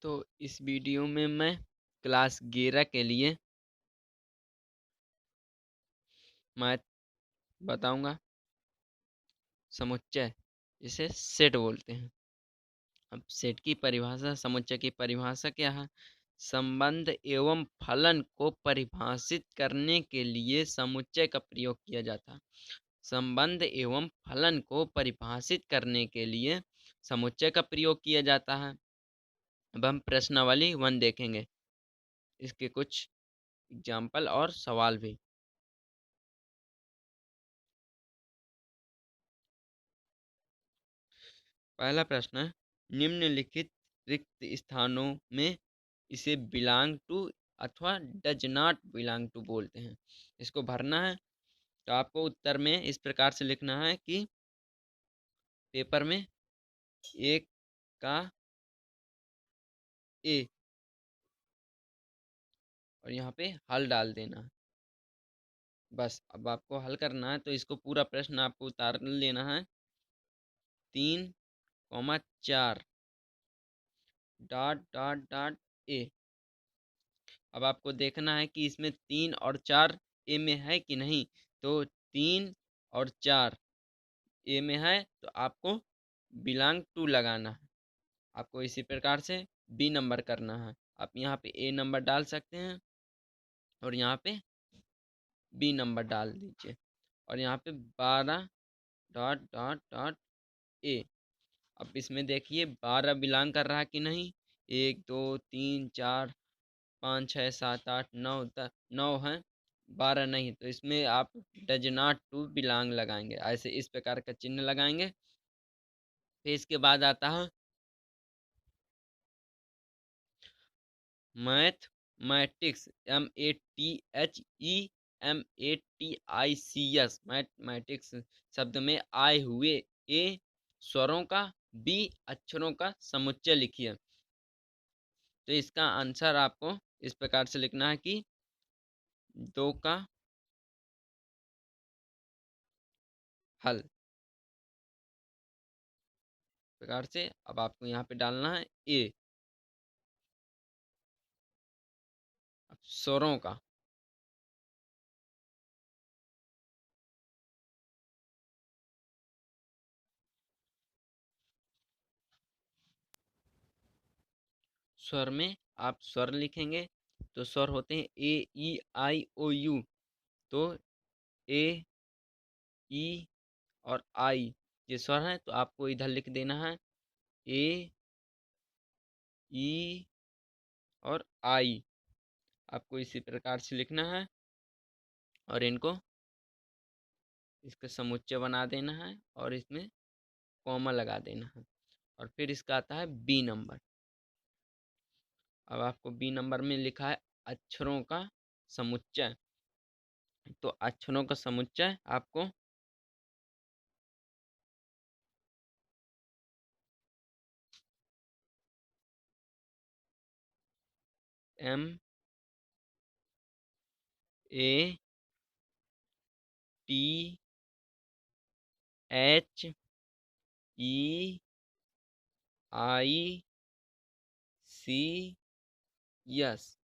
तो इस वीडियो में मैं क्लास 11 के लिए मैथ बताऊंगा। समुच्चय जिसे सेट बोलते हैं। अब सेट की परिभाषा, समुच्चय की परिभाषा क्या है? संबंध एवं फलन को परिभाषित करने के लिए समुच्चय का प्रयोग किया जाता है। संबंध एवं फलन को परिभाषित करने के लिए समुच्चय का प्रयोग किया जाता है। अब हम प्रश्नावली 1 देखेंगे, इसके कुछ एग्जाम्पल और सवाल भी। पहला प्रश्न है, निम्नलिखित रिक्त स्थानों में इसे बिलोंग टू अथवा डज नॉट बिलोंग टू बोलते हैं। इसको भरना है। तो आपको उत्तर में इस प्रकार से लिखना है कि पेपर में एक का ए और यहाँ पे हल डाल देना है। बस अब आपको हल करना है, तो इसको पूरा प्रश्न आपको उतार लेना है। 3,4 डॉट डॉट डॉट ए। अब आपको देखना है कि इसमें 3 और 4 ए में है कि नहीं। तो 3 और 4 ए में है, तो आपको बिलोंग टू लगाना है। आपको इसी प्रकार से बी नंबर करना है। आप यहाँ पे ए नंबर डाल सकते हैं और यहाँ पे बी नंबर डाल दीजिए और यहाँ पे 12 डॉट डॉट डॉट ए। अब इसमें देखिए 12 बिलोंग कर रहा है कि नहीं। 1 2 3 4 5 6 7 8 9 10 9 है, 12 नहीं। तो इसमें आप डज नॉट टू बिलोंग लगाएंगे, ऐसे इस प्रकार का चिन्ह लगाएंगे। फिर इसके बाद आता है मैथमेटिक्स, मैथमेटिक्स, मैथमेटिक्स शब्द में आए हुए ए स्वरों का, बी अक्षरों का समुच्चय लिखिए। तो इसका आंसर आपको इस प्रकार से लिखना है कि 2 का हल। प्रकार से अब आपको यहाँ पे डालना है ए, अब स्वरों का। स्वर में आप स्वर लिखेंगे, तो स्वर होते हैं ए ई आई ओ यू। तो ए ई और आई ये स्वर है, तो आपको इधर लिख देना है ए ई और आई। आपको इसी प्रकार से लिखना है और इनको इसका समुच्चय बना देना है और इसमें कॉमा लगा देना है। और फिर इसका आता है बी नंबर। अब आपको बी नंबर में लिखा है अक्षरों का समुच्चय। तो अक्षरों का समुच्चय आपको M A T H E I C S,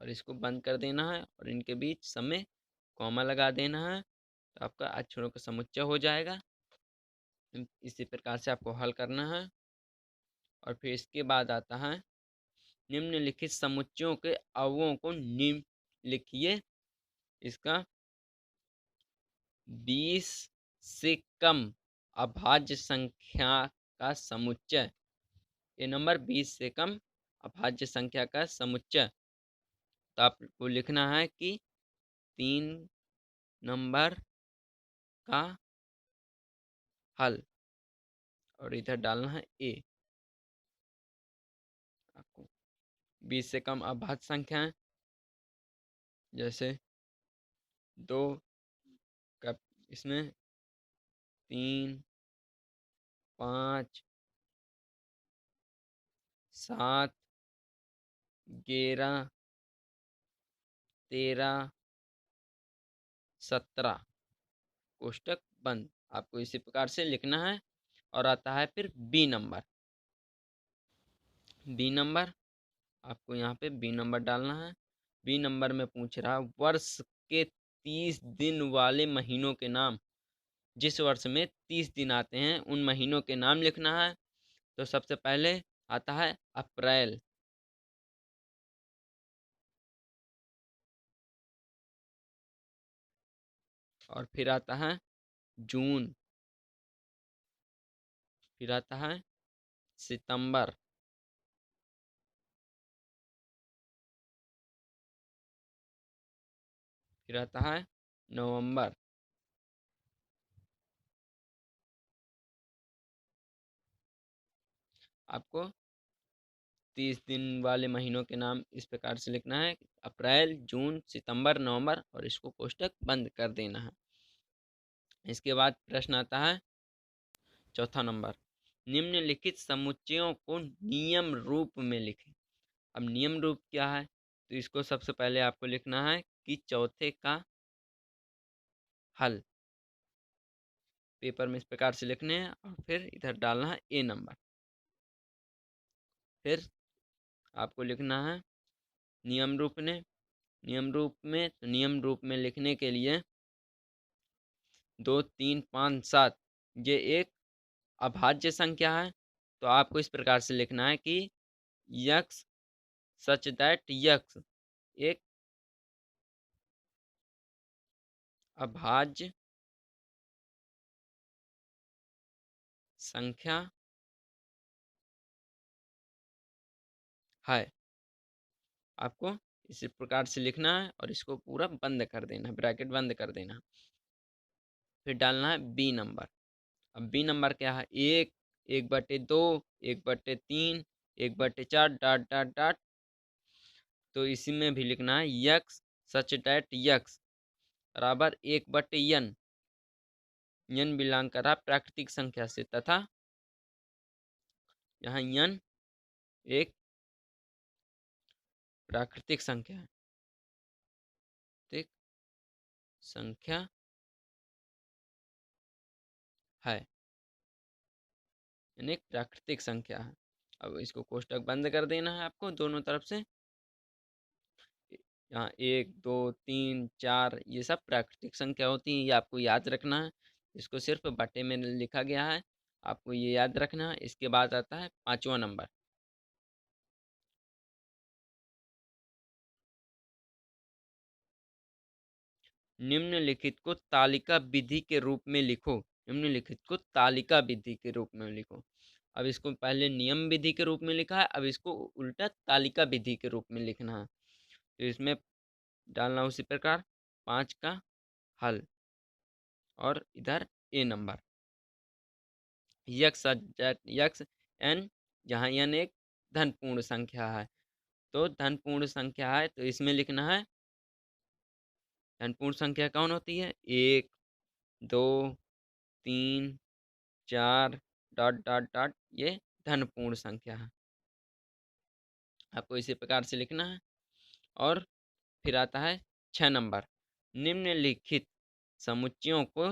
और इसको बंद कर देना है और इनके बीच समय कॉमा लगा देना है। तो आपका अक्षरों का समुच्चय हो जाएगा। इसी प्रकार से आपको हल करना है। और फिर इसके बाद आता है निम्नलिखित समुच्चयों के अवयवों को निम्न लिखिए। इसका 20 से कम अभाज्य संख्या का समुच्चय। ये नंबर 20 से कम अभाज्य संख्या का समुच्चय। तो आपको लिखना है कि 3 नंबर का हल और इधर डालना है ए। आपको 20 से कम अभाज्य संख्या है, जैसे 2 का, इसमें 3 5 7 11 13 17 कोष्टक बंद। आपको इसी प्रकार से लिखना है। और आता है फिर बी नंबर। बी नंबर आपको यहाँ पे बी नंबर डालना है। बी नंबर में पूछ रहा है वर्ष के 30 दिन वाले महीनों के नाम। जिस वर्ष में 30 दिन आते हैं उन महीनों के नाम लिखना है। तो सबसे पहले आता है अप्रैल, और फिर आता है जून, फिर आता है सितंबर, फिर आता है नवंबर, आपको 30 दिन वाले महीनों के नाम इस प्रकार से लिखना है, अप्रैल, जून, सितंबर, नवंबर, और इसको कोष्टक बंद कर देना है। इसके बाद प्रश्न आता है चौथा नंबर, निम्नलिखित समुच्चयों को नियम रूप में लिखें। अब नियम रूप क्या है, तो इसको सबसे पहले आपको लिखना है कि चौथे का हल। पेपर में इस प्रकार से लिखने हैं और फिर इधर डालना है ए नंबर। फिर आपको लिखना है नियम रूप में। नियम रूप में लिखने के लिए 2, 3, 5, 7 ये एक अभाज्य संख्या है। तो आपको इस प्रकार से लिखना है कि यक्स सच दैट यक्स एक अभाज्य संख्या है। आपको इसी प्रकार से लिखना है और इसको पूरा बंद कर देना है, ब्रैकेट बंद कर देना है। फिर डालना है बी नंबर। अब बी नंबर क्या है, 1, 1/2, 1/3, 1/4 डॉट डॉट डॉट। तो इसी में भी लिखना है यक्स सच डैट यक्स बराबर 1/n। n बिलोंग कर रहा प्राकृतिक संख्या से तथा यहाँ n एक प्राकृतिक संख्या है। ठीक, संख्या है, यानी एक प्राकृतिक संख्या है। अब इसको कोष्टक बंद कर देना है आपको दोनों तरफ से। यहाँ 1, 2, 3, 4 ये सब प्राकृतिक संख्या होती है, ये आपको याद रखना है। इसको सिर्फ बटे में लिखा गया है, आपको ये याद रखना है। इसके बाद आता है पांचवा नंबर, निम्नलिखित को तालिका विधि के रूप में लिखो। निम्नलिखित को तालिका विधि के रूप में लिखो। अब इसको पहले नियम विधि के रूप में लिखा है, अब इसको उल्टा तालिका विधि के रूप में लिखना है। तो इसमें डालना उसी प्रकार 5 का हल और इधर ए नंबर, यक्स यक्स एन, जहाँ एन एक धन पूर्ण संख्या है। तो धन पूर्ण संख्या है तो इसमें लिखना है, धन पूर्ण संख्या कौन होती है, 1, 2, 3, 4 डॉट डॉट डॉट, ये धन पूर्ण संख्या है। आपको इसी प्रकार से लिखना है। और फिर आता है 6 नंबर, निम्नलिखित समुच्चयों को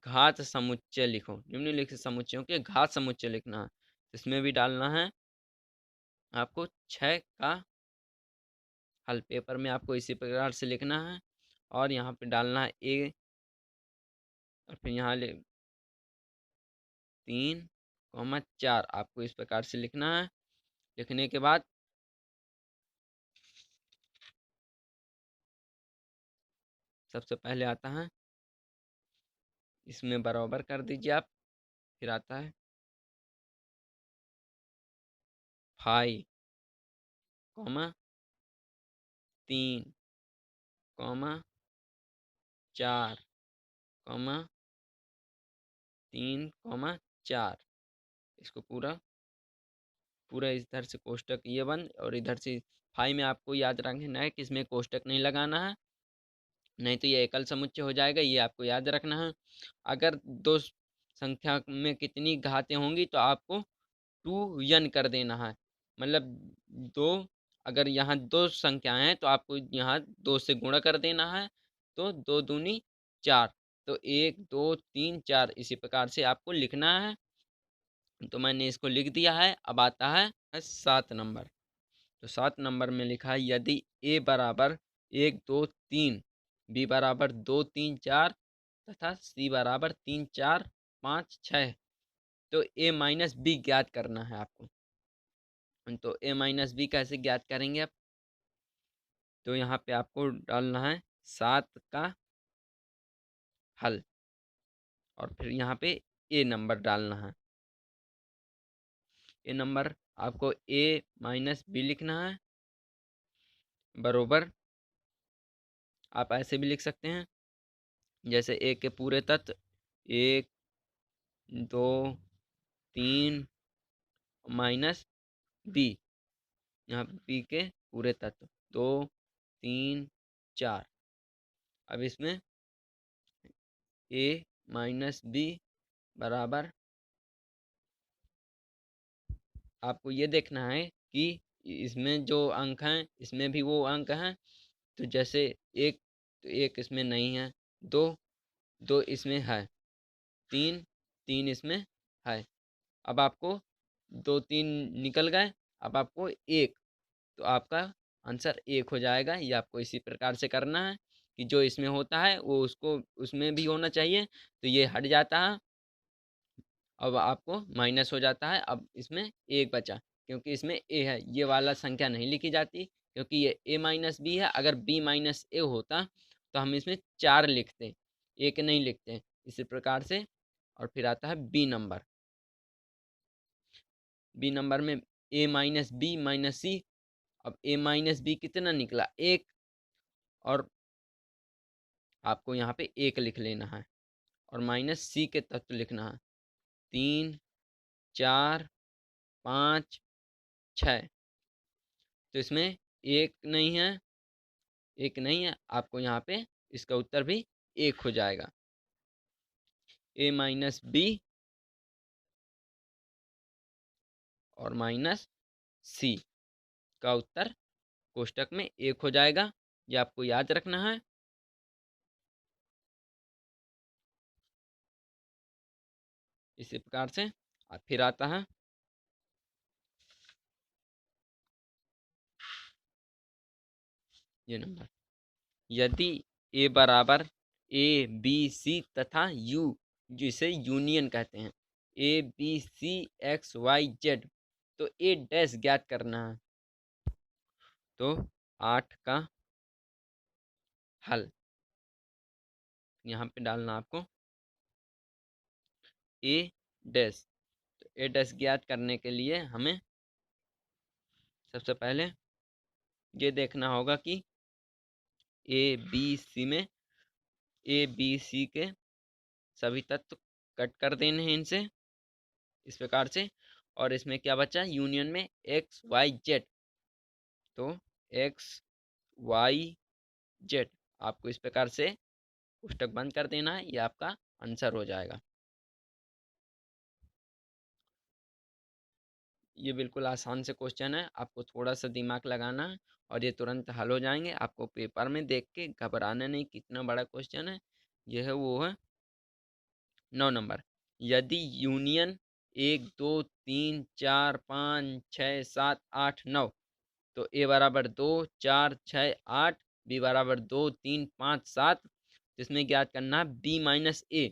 घात समुच्चय लिखो। निम्नलिखित समुच्चयों के घात समुच्चय लिखना है। इसमें भी डालना है आपको 6 का हल। पेपर में आपको इसी प्रकार से लिखना है और यहाँ पे डालना है ए, और फिर यहाँ 3, 4 आपको इस प्रकार से लिखना है। लिखने के बाद सबसे पहले आता है, इसमें बराबर कर दीजिए आप। फिर आता है 5, 3, 4, 3, 4। इसको पूरा पूरा इधर से कोष्टक ये बंद, और इधर से 5 में आपको याद रखना है कि इसमें कोष्टक नहीं लगाना है, नहीं तो ये एकल समुच्चय हो जाएगा, ये आपको याद रखना है। अगर दो संख्या में कितनी घातें होंगी तो आपको 2n कर देना है। मतलब दो, अगर यहाँ दो संख्याएं हैं तो आपको यहाँ 2 से गुणा कर देना है। तो 2 दूनी 4, तो 1, 2, 3, 4 इसी प्रकार से आपको लिखना है। तो मैंने इसको लिख दिया है। अब आता है 7 नंबर। तो 7 नंबर में लिखा है यदि ए बराबर 1 2 3, बी बराबर 2 3 4 तथा सी बराबर 3 4 5 6, तो ए माइनस बी ज्ञात करना है आपको। तो ए माइनस बी कैसे ज्ञात करेंगे आप? तो यहाँ पे आपको डालना है 7 का हल और फिर यहाँ पे ए नंबर डालना है। ए नंबर आपको ए माइनस बी लिखना है बरोबर, आप ऐसे भी लिख सकते हैं जैसे ए के पूरे तत्व 1 2 3 माइनस बी, यहाँ बी के पूरे तत्व 2 3 4। अब इसमें ए माइनस बी बराबर, आपको ये देखना है कि इसमें जो अंक हैं इसमें भी वो अंक हैं। तो जैसे एक, तो एक इसमें नहीं है, दो, दो इसमें है, तीन, तीन इसमें है। अब आपको दो तीन निकल गए, अब आपको एक, तो आपका आंसर एक हो जाएगा। ये आपको इसी प्रकार से करना है कि जो इसमें होता है वो उसको उसमें भी होना चाहिए, तो ये हट जाता है। अब आपको माइनस हो जाता है, अब इसमें एक बचा क्योंकि इसमें ए है, ये वाला संख्या नहीं लिखी जाती क्योंकि ये ए माइनस बी है। अगर बी माइनस ए होता तो हम इसमें 4 लिखते, एक नहीं लिखते। इसी प्रकार से और फिर आता है बी नंबर। बी नंबर में ए माइनस बी माइनस सी। अब ए माइनस बी कितना निकला? एक, और आपको यहाँ पे एक लिख लेना है और माइनस सी के तत्व लिखना है 3 4 5 6। तो इसमें एक नहीं है, एक नहीं है, आपको यहाँ पे इसका उत्तर भी एक हो जाएगा। ए माइनस बी और माइनस सी का उत्तर कोष्टक में एक हो जाएगा। ये आपको याद रखना है। इसी प्रकार से अब फिर आता है ये नंबर, यदि ए बराबर ए बी सी तथा यू, जिसे यूनियन कहते हैं, A B C X Y Z, तो ए डैश ज्ञात करना है। तो 8 का हल यहाँ पे डालना आपको ए डैश। तो ए डैश ज्ञात करने के लिए हमें सबसे पहले ये देखना होगा कि ए बी सी में ए बी सी के सभी तत्व कट कर देने हैं इनसे इस प्रकार से, और इसमें क्या बचा यूनियन में एक्स वाई जेड। तो एक्स वाई जेड आपको इस प्रकार से पुस्तक बंद कर देना है, ये आपका आंसर हो जाएगा। ये बिल्कुल आसान से क्वेश्चन है, आपको थोड़ा सा दिमाग लगाना है और ये तुरंत हल हो जाएंगे। आपको पेपर में देख के घबराना नहीं, कितना बड़ा क्वेश्चन है। ये है वो है 9 नंबर, यदि यूनियन 1 2 3 4 5 6 7 8 9, तो ए बराबर 2 4 6 8, बी बराबर 2 3 5 7, जिसमें ज्ञात करना है बी माइनस ए।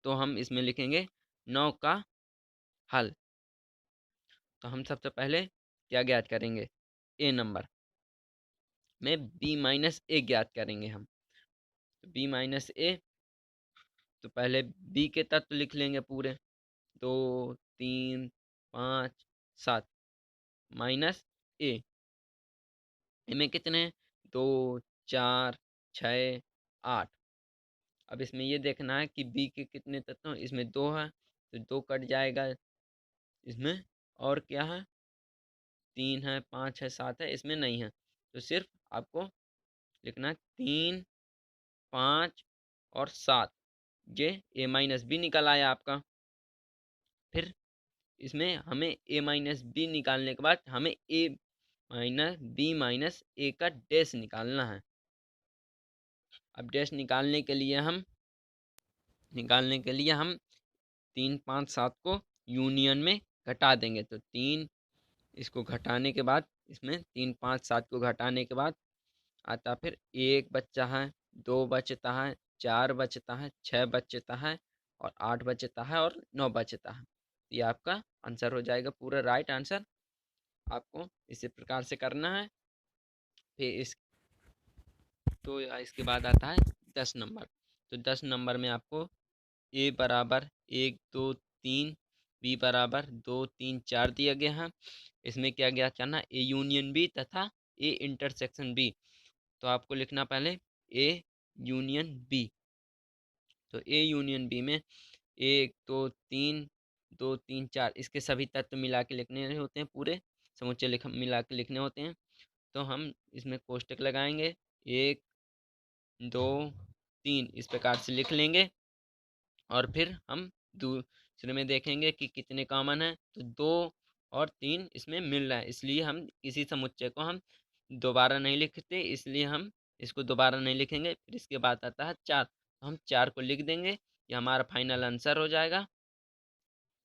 तो हम इसमें लिखेंगे 9 का हल। तो हम सबसे पहले क्या ज्ञात करेंगे? ए नंबर में बी माइनस ए ज्ञात करेंगे हम। तो बी माइनस ए, तो पहले बी के तत्व लिख लेंगे पूरे, 2 3 5 7 माइनस ए। ए में कितने हैं? 2 4 6 8। अब इसमें ये देखना है कि बी के कितने तत्व हैं। इसमें 2 है तो 2 कट जाएगा। इसमें और क्या है? 3 है, 5 है, 7 है, इसमें नहीं है। तो सिर्फ आपको लिखना है 3 5 और 7। ये ए माइनस बी निकल आया आपका। फिर इसमें हमें ए माइनस बी निकालने के बाद हमें ए माइनस बी माइनस ए का डैश निकालना है। अब डैश निकालने के लिए हम 3 5 7 को यूनियन में घटा देंगे। तो 3, इसको घटाने के बाद इसमें 3, 5, 7 को घटाने के बाद आता फिर 1 बच्चा है, 2 बचता है, 4 बचता है, 6 बचता है और 8 बचता है और 9 बचता है। ये आपका आंसर हो जाएगा, पूरा राइट आंसर। आपको इसी प्रकार से करना है। फिर इसके बाद आता है 10 नंबर। तो 10 नंबर में आपको ए बराबर 1, 2, 3, बी बराबर 2, 3, 4 दिया गया है। इसमें क्या क्या करना, ए यूनियन बी तथा ए इंटरसेक्शन बी। तो आपको लिखना पहले ए यूनियन बी। तो ए यूनियन बी में 1, 2, 3, 2, 3, 4 इसके सभी तत्व मिला के लिखने होते हैं, पूरे समुच्चय मिला के लिखने होते हैं। तो हम इसमें कोष्टक लगाएंगे, 1, 2, 3 इस प्रकार से लिख लेंगे। और फिर हम दूसरे में देखेंगे कि कितने कॉमन है। तो 2 और 3 इसमें मिल रहा है, इसलिए हम इसी समुच्चय को हम दोबारा नहीं लिखते, इसलिए हम इसको दोबारा नहीं लिखेंगे। फिर इसके बाद आता है 4, तो हम 4 को लिख देंगे, ये हमारा फाइनल आंसर हो जाएगा।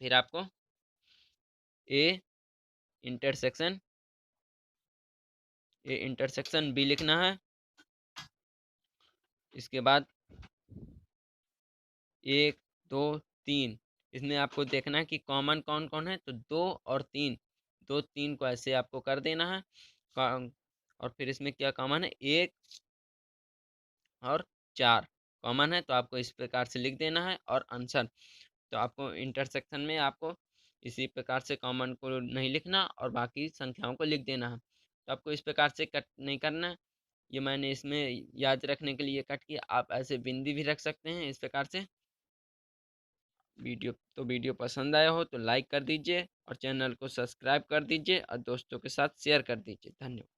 फिर आपको ए इंटरसेक्शन बी लिखना है। इसके बाद 1, 2, 3 इसमें आपको देखना है कि कॉमन कौन कौन है। तो 2 और 3, 2, 3 को ऐसे आपको कर देना है। और फिर इसमें क्या कॉमन है, 1 और 4 कॉमन है, तो आपको इस प्रकार से लिख देना है। और आंसर, तो आपको इंटरसेक्शन में आपको इसी प्रकार से कॉमन को नहीं लिखना और बाकी संख्याओं को लिख देना है। तो आपको इस प्रकार से कट नहीं करना है। ये मैंने इसमें याद रखने के लिए कट किया, आप ऐसे बिंदी भी रख सकते हैं इस प्रकार से। वीडियो पसंद आया हो तो लाइक कर दीजिए और चैनल को सब्सक्राइब कर दीजिए और दोस्तों के साथ शेयर कर दीजिए। धन्यवाद।